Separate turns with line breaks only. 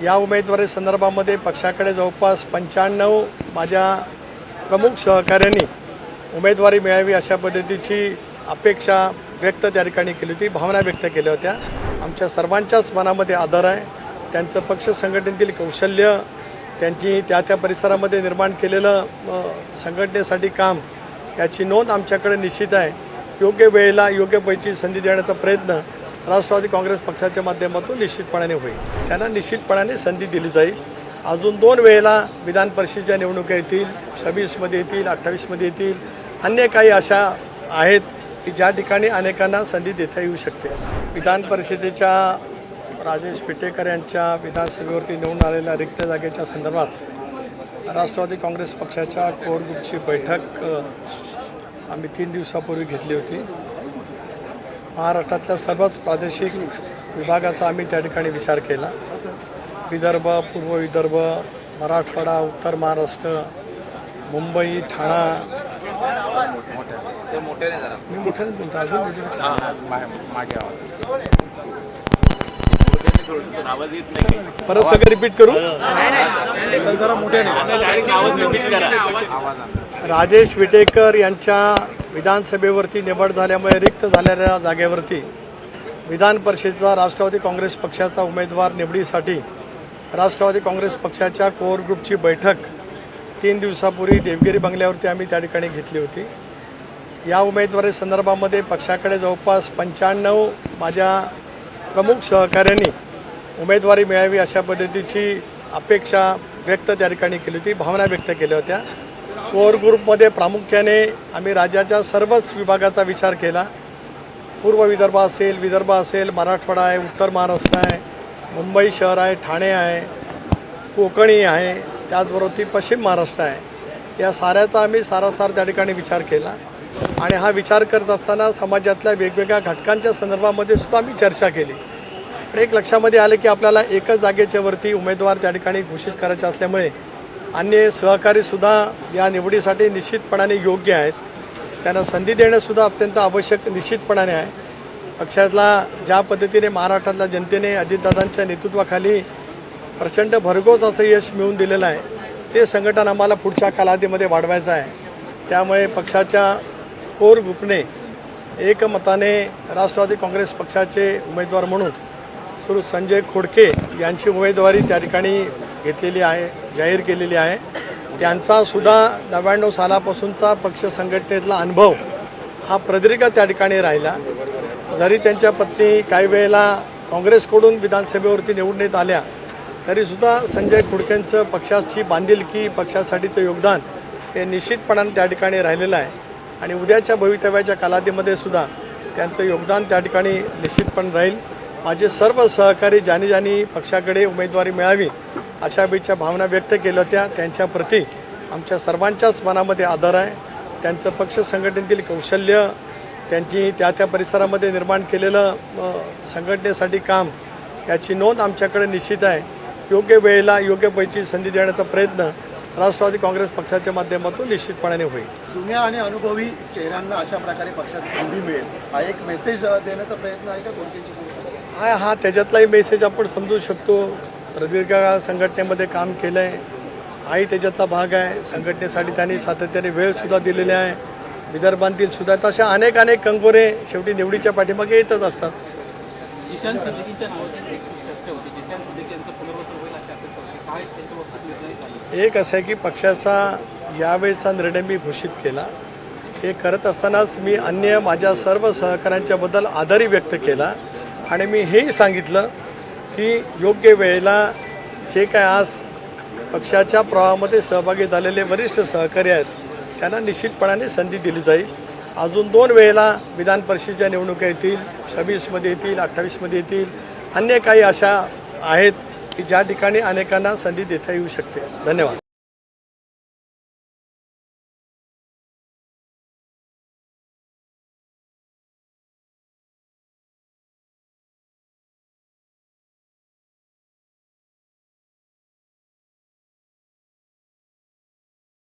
या उमेदवारी संदर्भामध्ये पक्षाकडे जवळपास 95 माझ्या प्रमुख सहकाऱ्यांनी उमेदवारी मिळावी अशा पद्धतीची अपेक्षा व्यक्त त्या ठिकाणी केली होती, भावना व्यक्त केल्या होत्या। आमच्या सर्वांच्याच मनामध्ये आदर आहे। त्यांचं पक्ष संघटनेतील कौशल्य, त्यांची त्या परिसरामध्ये निर्माण केलेलं संघटनेसाठी काम याची नोंद आमच्याकडे निश्चित आहे। योग्य वेळेला योग्य पैकी संधी देण्याचा प्रयत्न राष्ट्रवादी काँग्रेस पक्षाच्या माध्यमातून निश्चितपणाने होईल। त्यांना निश्चितपणाने संधी दिली जाईल। अजून 2 वेळेला विधान परिषदेच्या निवडणुका येतील, 26मध्ये येतील, 28मध्ये येतील, अन्य काही अशा आहेत की ज्या ठिकाणी अनेकांना संधी देता येऊ शकते। विधान परिषदेच्या राजेश विटेकर यांच्या विधानसभेवरती निवडून आलेल्या रिक्त जागेच्या संदर्भात राष्ट्रवादी काँग्रेस पक्षाच्या कोर ग्रुपची बैठक आम्ही 3 दिवसापूर्वी घेतली होती। महाराष्ट्रातल्या सर्वच प्रादेशिक विभागाचा आम्ही त्या ठिकाणी विचार केला। विदर्भ, पूर्व विदर्भ, मराठवाडा, उत्तर महाराष्ट्र, मुंबई, ठाणा, मी मोठ्याने बोलतो अजून परत सगळं रिपीट करू। राजेश विटेकर यांच्या विधानसभेवरती निवड झाल्यामुळे रिक्त झालेल्या जागेवरती विधान परिषदेचा राष्ट्रवादी काँग्रेस पक्षाचा उमेदवार निवडीसाठी राष्ट्रवादी काँग्रेस पक्षाच्या कोर ग्रुपची बैठक 3 दिवसापूर्वी देवगिरी बंगल्यावरती आम्ही त्या ठिकाणी घेतली होती। या उमेदवारी संदर्भामध्ये पक्षाकडे जवळपास 95 माझ्या प्रमुख सहकाऱ्यांनी उमेदवारी मिळावी अशा पद्धतीची अपेक्षा व्यक्त त्या ठिकाणी केली होती, भावना व्यक्त केल्या होत्या। कोर ग्रुपमध्ये प्रामुख्याने आम्ही राज्याच्या सर्वच विभागाचा विचार केला। पूर्व विदर्भ असेल, विदर्भ असेल, मराठवाडा आहे, उत्तर महाराष्ट्र आहे, मुंबई शहर आहे, ठाणे आहे, कोकणी आहे, त्याचबरोबर ती पश्चिम महाराष्ट्र आहे। या साऱ्याचा आम्ही सारासार त्या ठिकाणी विचार केला आणि हा विचार करत असताना समाजातल्या वेगवेगळ्या घटकांच्या संदर्भामध्ये सुद्धा आम्ही चर्चा केली। पण एक लक्षामध्ये आलं की आपल्याला एकच जागेच्या वरती उमेदवार त्या ठिकाणी घोषित करायचे असल्यामुळे अन्य सहकारीसुद्धा या निवडीसाठी निश्चितपणाने योग्य आहेत। त्यांना संधी देणंसुद्धा अत्यंत आवश्यक निश्चितपणाने आहे। पक्षाला ज्या पद्धतीने महाराष्ट्रातल्या जनतेने अजितदादांच्या नेतृत्वाखाली प्रचंड भरघोस असं यश मिळवून दिलेलं आहे, ते संघटन आम्हाला पुढच्या कालावधीमध्ये वाढवायचं आहे। त्यामुळे पक्षाच्या कोर ग्रुपने एकमताने राष्ट्रवादी काँग्रेस पक्षाचे उमेदवार म्हणून श्री संजय खोडके यांची उमेदवारी त्या ठिकाणी घेतलेली आहे, जाहीर केलेली आहे। त्यांचा सुद्धा 99 सालापासूनचा पक्ष संघटनेतला अनुभव हा प्रदीर्घ त्या ठिकाणी राहिला। जरी त्यांच्या पत्नी काही वेळेला काँग्रेसकडून विधानसभेवरती निवडण्यात आल्या तरीसुद्धा संजय खोडकेंचं पक्षाची बांधिलकी, पक्षासाठीचं योगदान हे निश्चितपणाने त्या ठिकाणी राहिलेलं आहे आणि उद्याच्या भवितव्याच्या कालावधीमध्ये सुद्धा त्यांचं योगदान त्या ठिकाणी निश्चितपणे राहील। माझे सर्व सहकारी ज्यांनी पक्षाकडे उमेदवारी मिळावी अशा बेच्या भावना व्यक्त केल्या होत्या, त्यांच्याप्रती आमच्या सर्वांच्याच मनामध्ये आदर आहे। त्यांचं पक्ष संघटनेतील कौशल्य, त्यांची त्या परिसरामध्ये निर्माण केलेलं संघटनेसाठी काम याची नोंद आमच्याकडे निश्चित आहे। योग्य वेळेला योग्य पैकी संधी देण्याचा प्रयत्न राष्ट्रवादी काँग्रेस पक्षाच्या माध्यमातून निश्चितपणे होईल।
जुन्या आणि अनुभवी चेहऱ्यांना अशा प्रकारे पक्षात संधी मिळेल हा एक मेसेज देण्याचा प्रयत्न आहे का कोणत्याची?
हा त्याच्यातलाही मेसेज आपण समजू शकतो। प्रदीर्घ काळ संघटनेमध्ये काम केलं आहे, हाही त्याच्यातला भाग आहे। संघटनेसाठी त्यांनी सातत्याने वेळसुद्धा दिलेली आहे। विदर्भातील सुद्धा तशा अनेक कंगोरे शेवटी निवडीच्या पाठीमागे येतच असतात। एक असं आहे की पक्षाचा यावेळेचा निर्णय मी घोषित केला। हे करत असतानाच मी अन्य माझ्या सर्व सहकाऱ्यांच्याबद्दल आदरही व्यक्त केला आणि मी हेही सांगितलं की योग्य वेळेला जे काय आज पक्षाच्या प्रवाहामध्ये सहभागी झालेले वरिष्ठ सहकारी आहेत त्यांना निश्चितपणाने संधी दिली जाईल। अजून 2 वेळेला विधान परिषदेच्या निवडणुका येतील, 26मध्ये येतील, 28मध्ये येतील, अन्य काही अशा आहेत की ज्या ठिकाणी अनेकांना संधी देता येऊ शकते। धन्यवाद।